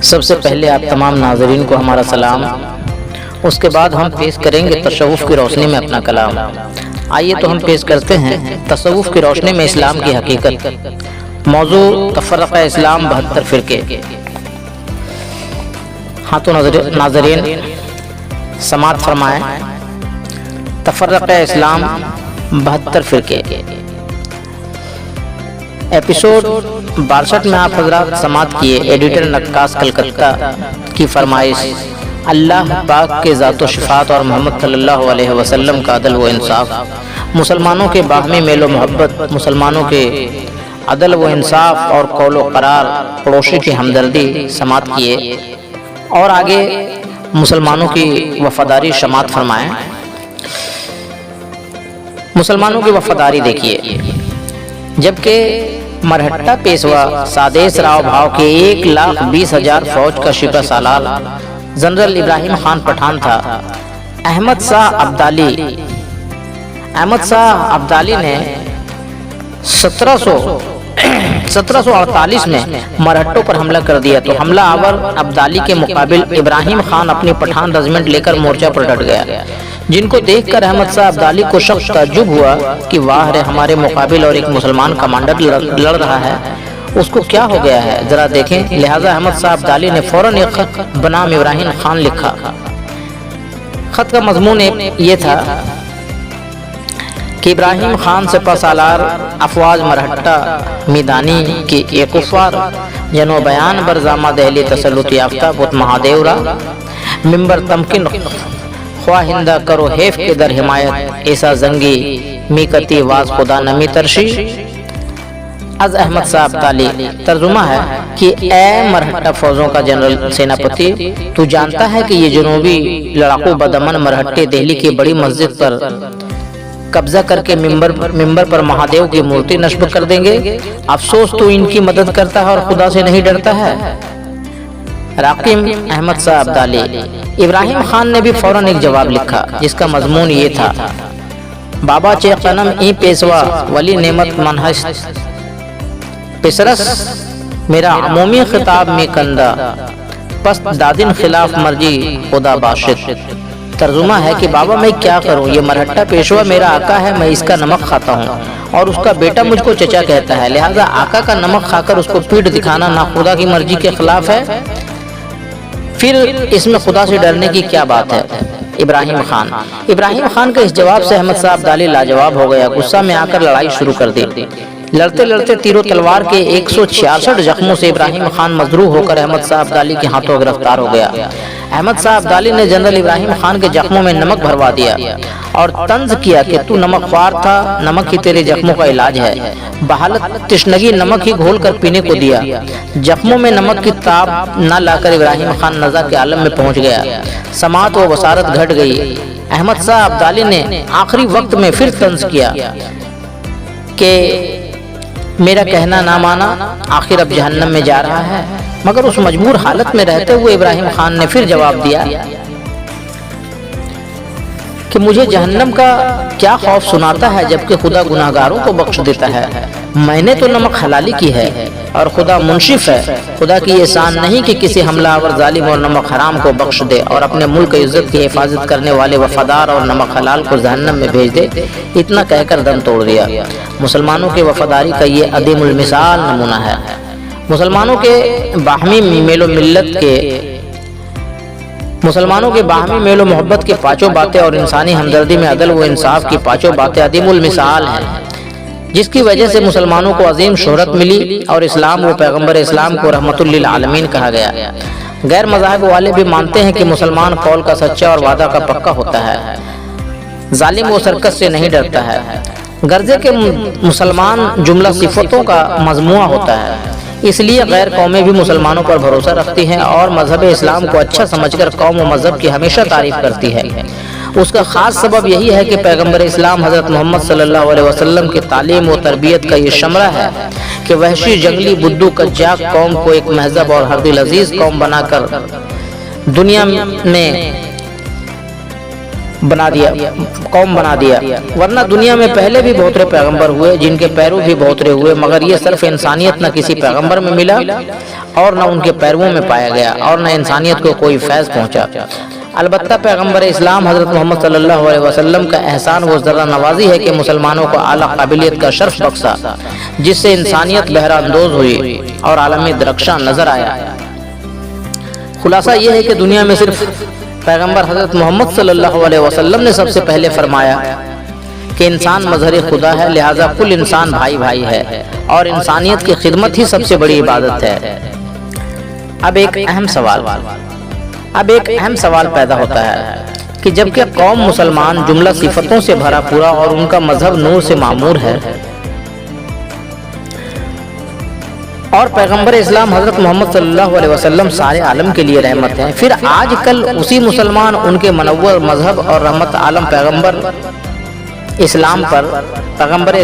سب سے پہلے آپ تمام ناظرین کو ہمارا سلام، اس کے بعد ہم پیش کریں گے تصوف کی روشنی میں اپنا کلام۔ آئیے تو ہم پیش کرتے ہیں تصوف کی روشنی میں اسلام کی حقیقت۔ موضوع تفرقہ اسلام 72 فرقے۔ ہاں تو ناظرین سماعت فرمائیں، تفرقہ اسلام 72 فرقے۔ ایپیسوڈ 62 میں آپ حضرات سماعت کیے ایڈیٹر نقاص کلکتہ کی فرمائش، اللہ پاک کے ذات و صفات اور محمد صلی اللہ علیہ وسلم کا عدل و انصاف، مسلمانوں کے باہمی میل و محبت، مسلمانوں کے عدل و انصاف اور قول و قرار، پڑوسی کی ہمدردی سماعت کیے، اور آگے مسلمانوں کی وفاداری سماعت فرمائیں۔ مسلمانوں کی وفاداری دیکھیے، جبکہ مرہٹہ پیشوا سادیس راؤ بھاؤ کے 1,20,000 فوج کا سپہ سالار جنرل ابراہیم خان پٹھان تھا، احمد شاہ ابدالی نے 1748 میں مرہٹوں پر حملہ کر دیا تو حملہ آور ابدالی کے مقابل ابراہیم خان اپنی پٹھان رجمنٹ لے کر مورچہ پر ڈٹ گیا، جن کو دیکھ کر احمد شاہ ابدالی کو سخت تعجب ہوا کہ واہ رے، ہمارے مقابل اور ایک مسلمان کمانڈر لڑ رہا ہے، اس کو کیا ہو گیا ہے، ذرا دیکھیں۔ لہٰذا احمد شاہ ابدالی نے فوراً ایک خط بنام ابراہیم خان لکھا۔ خط کا مضمون یہ تھا کہ ابراہیم خان سپہ سالار افواج مرہٹہ میدانی کی ایک کفار جنو بیان برزامہ دہلی تسلط یافتہ بت مہادیو را ممبر تمکن خواہندہ کرو حیف کے در حمایت ایسا زنگی میکتی واز خدا نمی ترشی از احمد شاہ ابدالی۔ ترجمہ ہے کہ اے مرہٹہ فوجوں کا جنرل سیناپتی، تو جانتا ہے کہ یہ جنوبی لڑاکو بدامن مرہٹے دہلی کی بڑی مسجد پر قبضہ کر کے ممبر پر مہادیو کی مورتی نصب کر دیں گے۔ افسوس تو ان کی مدد کرتا ہے اور خدا سے نہیں ڈرتا ہے۔ راقم احمد شاہ ابدالی۔ ابراہیم خان نے بھی فوراً ایک جواب لکھا جس کا مضمون یہ تھا، بابا چے قنم ای پیشوا ولی نعمت منحش پسرس میرا عمومی خطاب میں کندہ پس دادن خلاف مرجی خدا باشد۔ ترجمہ ہے کہ بابا میں کیا کروں، یہ مرہٹہ پیشوا میرا آقا ہے، میں اس کا نمک کھاتا ہوں اور اس کا بیٹا مجھ کو چچا کہتا ہے، لہٰذا آقا کا نمک کھا کر اس کو پیٹ دکھانا نہ خدا کی مرضی کے خلاف ہے، پھر اس میں خدا سے ڈرنے کی کیا بات ہے۔ ابراہیم خان کے اس جواب سے احمد شاہ ابدالی لاجواب ہو گیا، غصہ میں آ کر لڑائی شروع کر دی۔ لڑتے لڑتے تیر و تلوار کے 166 زخموں سے ابراہیم خان مجروح ہو کر احمد شاہ ابدالی کے ہاتھوں گرفتار ہو گیا۔ احمد شاہ ابدالی نے جنرل ابراہیم خان کے زخموں میں نمک بھروا دیا اور طنز کیا کہ تو نمک خوار تھا، نمک ہی تیرے زخموں کا علاج ہے۔ بحالت تشنگی نمک ہی گھول کر پینے کو دیا۔ زخموں میں نمک کی تاب نہ لا کر ابراہیم خان نزا کے عالم میں پہنچ گیا، سماعت و بصارت گھٹ گئی۔ احمد شاہ ابدالی نے آخری وقت میں پھر طنز کیا کہ میرا کہنا نہ مانا، آخر اب جہنم میں جا رہا ہے، مگر اس مجبور حالت میں رہتے ہوئے ابراہیم خان نے پھر جواب دیا کہ مجھے جہنم کا کیا خوف سناتا ہے جبکہ خدا گناہگاروں کو بخش دیتا ہے۔ میں نے تو نمک حلالی کی ہے اور خدا منصف ہے، خدا کی یہ شان نہیں کہ کسی حملہ آور ظالم اور نمک حرام کو بخش دے اور اپنے ملک عزت کی حفاظت کرنے والے وفادار اور نمک حلال کو جہنم میں بھیج دے۔ اتنا کہہ کر دم توڑ دیا۔ مسلمانوں کی وفاداری کا یہ عدیم المثال نمونہ ہے۔ مسلمانوں کے باہمی میل و محبت کی پانچوں باتیں اور انسانی ہمدردی میں عدل و انصاف کی پانچوں باتیں عدیم المثال ہیں، جس کی وجہ سے مسلمانوں کو عظیم شہرت ملی اور اسلام و پیغمبر اسلام کو رحمت للعالمین کہا گیا۔ غیر مذاہب والے بھی مانتے ہیں کہ مسلمان قول کا سچا اور وعدہ کا پکا ہوتا ہے، ظالم و سرکش سے نہیں ڈرتا ہے، گرجے کے مسلمان جملہ صفتوں کا مجموعہ ہوتا ہے، اس لیے غیر قومیں بھی مسلمانوں پر بھروسہ رکھتی ہیں اور مذہب اسلام کو اچھا سمجھ کر قوم و مذہب کی ہمیشہ تعریف کرتی ہے۔ اس کا خاص سبب یہی ہے کہ پیغمبر اسلام حضرت محمد صلی اللہ علیہ وسلم کی تعلیم و تربیت کا یہ ثمرہ ہے کہ وحشی جنگلی بدو کجاک قوم کو ایک مہذب اور ہر دل عزیز قوم بنا کر دنیا میں بنا دیا، ورنہ دنیا میں پہلے بھی بہترے پیغمبر ہوئے جن کے پیرو بھی بہترے ہوئے، مگر یہ صرف انسانیت نہ کسی پیغمبر میں ملا اور نہ ان کے پیرووں میں پایا گیا اور نہ انسانیت کو کوئی فیض پہنچا۔ البتہ پیغمبر اسلام حضرت محمد صلی اللہ علیہ وسلم کا احسان و ذرہ نوازی ہے کہ مسلمانوں کو اعلیٰ قابلیت کا شرف بخشا، جس سے انسانیت بہرہ اندوز ہوئی اور عالمی درخشاں نظر آیا۔ خلاصہ یہ ہے کہ دنیا میں صرف پیغمبر حضرت محمد صلی اللہ علیہ وسلم نے سب سے پہلے فرمایا کہ انسان مظہر خدا ہے، لہذا کل انسان بھائی بھائی ہے اور انسانیت کی خدمت ہی سب سے بڑی عبادت ہے۔ اب ایک اہم سوال پیدا ہوتا ہے کہ جبکہ قوم مسلمان جملہ صفتوں سے بھرا پورا اور ان کا مذہب نور سے معمور ہے اور پیغمبر اسلام حضرت محمد صلی اللہ علیہ وسلم سارے عالم کے لیے رحمت ہیں، پھر آج کل اسی مسلمان ان کے منور مذہب اور رحمت عالم پیغمبر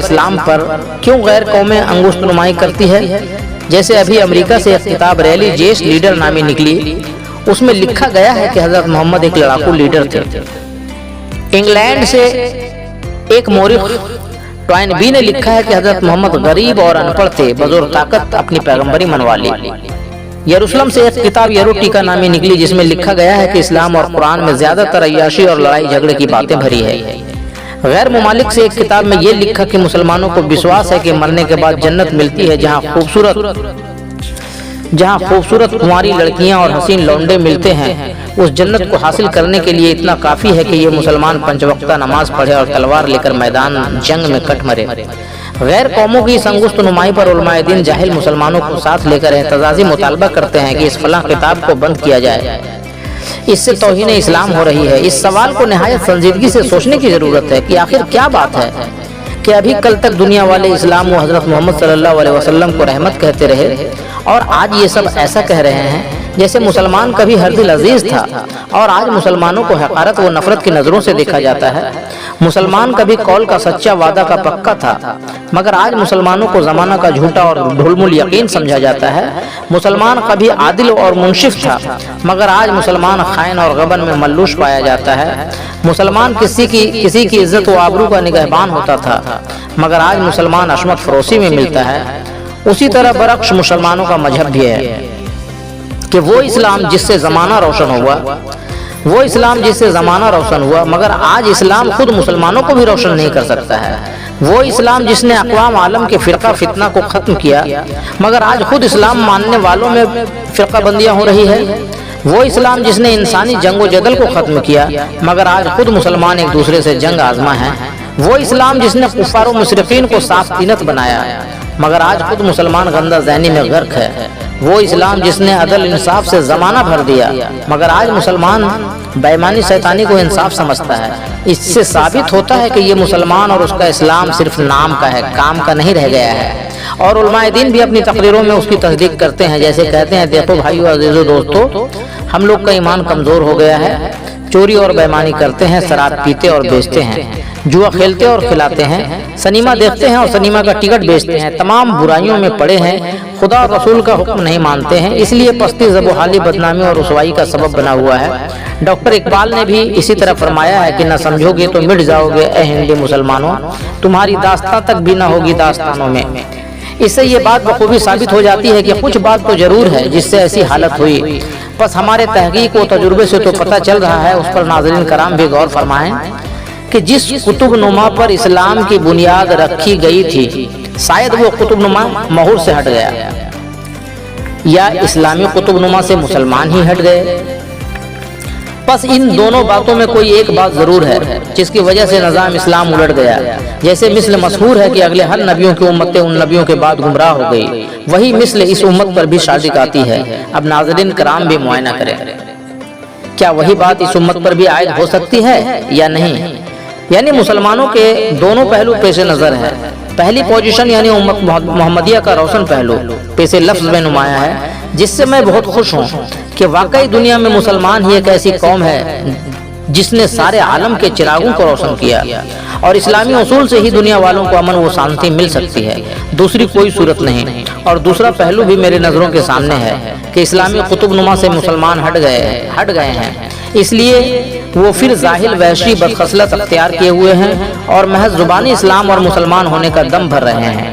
اسلام پر کیوں غیر قومیں انگشت نمائی کرتی ہے؟ جیسے ابھی امریکہ سے ایک کتاب ریلی جیش لیڈر نامی نکلی، اس میں لکھا گیا ہے کہ حضرت محمد ایک لڑاکو لیڈر تھے۔ انگلینڈ سے ایک مورخ ٹوائن بی نے لکھا ہے کہ حضرت محمد غریب اور ان پڑھ تھے، بزور طاقت اپنی پیغمبری منوا لی۔ یروشلم سے ایک کتاب یروٹیکا نامی نکلی، جس میں لکھا گیا ہے کہ اسلام اور قرآن میں زیادہ تر عیاشی اور لڑائی جھگڑے کی باتیں بھری ہے۔ غیر ممالک سے ایک کتاب میں یہ لکھا کہ مسلمانوں کو وشواس ہے کہ مرنے کے بعد جنت ملتی ہے، جہاں خوبصورت کنواری لڑکیاں اور حسین لونڈے ملتے ہیں۔ اس جنت کو حاصل کرنے کے لیے اتنا کافی ہے کہ یہ مسلمان 5 وقتہ نماز پڑھے اور تلوار لے کر میدان جنگ میں کٹ مرے۔ غیر قوموں کی اس انگشت نمائی پر علماء دین جاہل مسلمانوں کو ساتھ لے کر احتجاجی مطالبہ کرتے ہیں کہ اس فلاں کتاب کو بند کیا جائے، اس سے توہین اسلام ہو رہی ہے۔ اس سوال کو نہایت سنجیدگی سے سوچنے کی ضرورت ہے کہ آخر کیا بات ہے کہ ابھی کل تک دنیا والے اسلام و حضرت محمد صلی اللہ علیہ وسلم کو رحمت کہتے رہے اور آج یہ سب ایسا کہہ رہے ہیں جیسے مسلمان کبھی ہر دل عزیز تھا اور آج مسلمانوں کو حقارت و نفرت کی نظروں سے دیکھا جاتا ہے۔ مسلمان کبھی قول کا سچا، وعدہ کا پکا تھا، مگر آج مسلمانوں کو زمانہ کا جھوٹا اور ڈھلمل یقین سمجھا جاتا ہے۔ مسلمان کبھی عادل اور منصف تھا، مگر آج مسلمان خائن اور غبن میں ملوث پایا جاتا ہے۔ مسلمان کسی کی عزت و آبرو کا نگہبان ہوتا تھا، مگر آج مسلمان عصمت فروشی میں ملتا ہے۔ اسی طرح برعکس مسلمانوں کا مذہب بھی ہے کہ وہ اسلام جس سے زمانہ روشن ہوا، مگر آج اسلام خود مسلمانوں کو بھی روشن نہیں کر سکتا ہے۔ وہ اسلام جس نے اقوام عالم کے فرقہ فتنہ کو ختم کیا، مگر آج خود اسلام ماننے والوں میں فرقہ بندیاں ہو رہی ہے۔ وہ اسلام جس نے انسانی جنگ و جدل کو ختم کیا، مگر آج خود مسلمان ایک دوسرے سے جنگ آزما ہیں۔ وہ اسلام جس نے کفار و مشرکین کو صاف طینت بنایا، مگر آج خود مسلمان گندہ ذہنی میں غرق ہے۔ وہ اسلام جس نے عدل انصاف سے زمانہ بھر دیا، مگر آج مسلمان بے ایمانی شیطانی کو انصاف سمجھتا ہے۔ اس سے ثابت ہوتا ہے کہ یہ مسلمان اور اس کا اسلام صرف نام کا ہے، کام کا نہیں رہ گیا ہے۔ اور علماء دین بھی اپنی تقریروں میں اس کی تصدیق کرتے ہیں، جیسے کہتے ہیں، دیکھو بھائیو عزیزو دوستو، ہم لوگ کا ایمان کمزور ہو گیا ہے، چوری اور بے ایمانی کرتے ہیں، شراب پیتے اور بیچتے ہیں، جوا کھیلتے اور کھلاتے ہیں، سنیما دیکھتے ہیں اور سنیما کا ٹکٹ بیچتے ہیں، تمام برائیوں میں پڑے ہیں، خدا اور رسول کا حکم نہیں مانتے ہیں، اس لیے پستی زب و حالی بدنامی اور رسوائی کا سبب بنا ہوا ہے۔ ڈاکٹر اقبال نے بھی اسی طرح فرمایا ہے کہ نہ سمجھو گے تو مٹ جاؤ گے اے ہندی مسلمانوں، تمہاری داستان تک بھی نہ ہوگی داستانوں میں۔ اس سے یہ بات بخوبی ثابت ہو جاتی ہے کہ کچھ بات تو ضرور ہے جس سے ایسی حالت ہوئی، بس ہمارے تحقیق و تجربے سے تو پتہ چل رہا ہے۔ اس پر ناظرین کرام بھی غور فرمائیں کہ جس قطب نما پر اسلام کی بنیاد رکھی گئی تھی، شاید وہ قطب نما مہور سے ہٹ گیا، یا اسلامی قطب نما سے مسلمان ہی ہٹ گئے۔ بس ان دونوں باتوں میں کوئی ایک بات ضرور ہے جس کی وجہ سے نظام اسلام الٹ گیا، جیسے مثل مشہور ہے کہ اگلے ہر نبیوں کی امتیں ان نبیوں کے بعد گمراہ ہو گئی، وہی مثل اس امت پر بھی صادق آتی ہے۔ اب ناظرین کرام بھی معائنہ کریں، کیا وہی بات اس امت پر بھی عائد ہو سکتی ہے یا نہیں؟ یعنی مسلمانوں کے دونوں پہلو پیش نظر ہے۔ پہلی پوزیشن یعنی امت محمدیہ کا روشن پہلو پیش لفظ میں نمایاں ہے، جس سے میں بہت خوش ہوں کہ واقعی دنیا میں مسلمان ہی ایک ایسی قوم ہے جس نے سارے عالم کے چراغوں کو روشن کیا، اور اسلامی اصول سے ہی دنیا والوں کو امن و شانتی مل سکتی ہے، دوسری کوئی صورت نہیں۔ اور دوسرا پہلو بھی میرے نظروں کے سامنے ہے کہ اسلامی قطب نما سے مسلمان ہٹ گئے ہیں، اس لیے وہ پھر ظاہر وحشی بدخصلت اختیار کیے ہوئے ہیں اور محض زبانی اسلام اور مسلمان ہونے کا دم بھر رہے ہیں۔